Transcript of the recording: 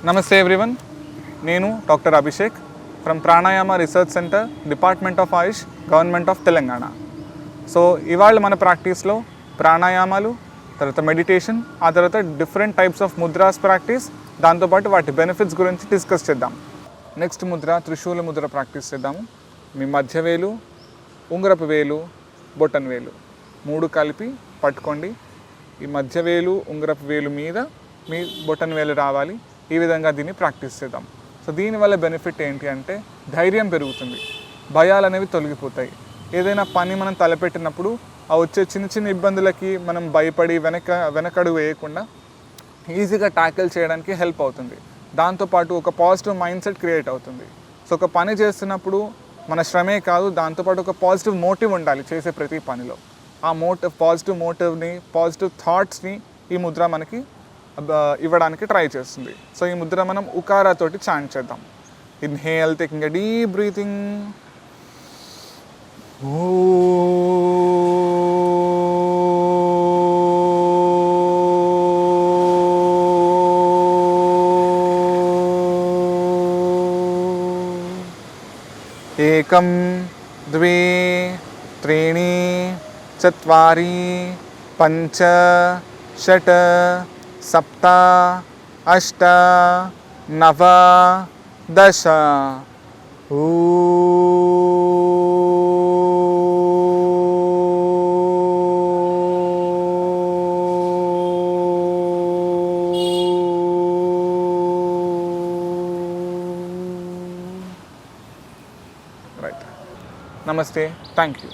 నమస్తే ఎవ్రీవన్, నేను doctor Abhishek from pranayama research centre, department of Ayush, government of Telangana. So ఇవాళ మన ప్రాక్టీస్లో ప్రాణాయామాలు, తర్వాత మెడిటేషన్, ఆ తర్వాత different types of mudras practice, దాంతోపాటు వాటి బెనిఫిట్స్ గురించి డిస్కస్ చేద్దాం. నెక్స్ట్ ముద్ర త్రిశూల ముద్ర ప్రాక్టీస్ చేద్దాము. మీ మధ్య వేలు, ఉంగరపు వేలు, బొటన్ వేలు 3 కలిపి పట్టుకోండి. ఈ మధ్య వేలు, ఉంగరపు వేలు మీద మీ బొటన్ వేలు రావాలి. ఈ విధంగా దీన్ని ప్రాక్టీస్ చేద్దాం. సో దీనివల్ల బెనిఫిట్ ఏంటి అంటే ధైర్యం పెరుగుతుంది, భయాలు అనేవి తొలగిపోతాయి. ఏదైనా పని మనం తలపెట్టినప్పుడు ఆ వచ్చే చిన్న చిన్న ఇబ్బందులకి మనం భయపడి వెనకడుగు వేయకుండా ఈజీగా ట్యాకిల్ చేయడానికి హెల్ప్ అవుతుంది. దాంతోపాటు ఒక పాజిటివ్ మైండ్ సెట్ క్రియేట్ అవుతుంది. సో ఒక పని చేస్తున్నప్పుడు మన శ్రమే కాదు, దాంతోపాటు ఒక పాజిటివ్ మోటివ్ ఉండాలి చేసే ప్రతి పనిలో. ఆ పాజిటివ్ మోటివ్ని, పాజిటివ్ థాట్స్ని ఈ ముద్ర మనకి ఇవ్వడానికి ట్రై చేస్తుంది. సో ఈ ముద్ర మనం ఉకారాతోటి చాంట్ చేద్దాం. Inhale, taking a deep breathing. ఏకం ద్వే త్రీణి చత్వారి పంచ షట్ సప్త అష్ట నవ దశ. రైట్. నమస్తే, థ్యాంక్ యూ.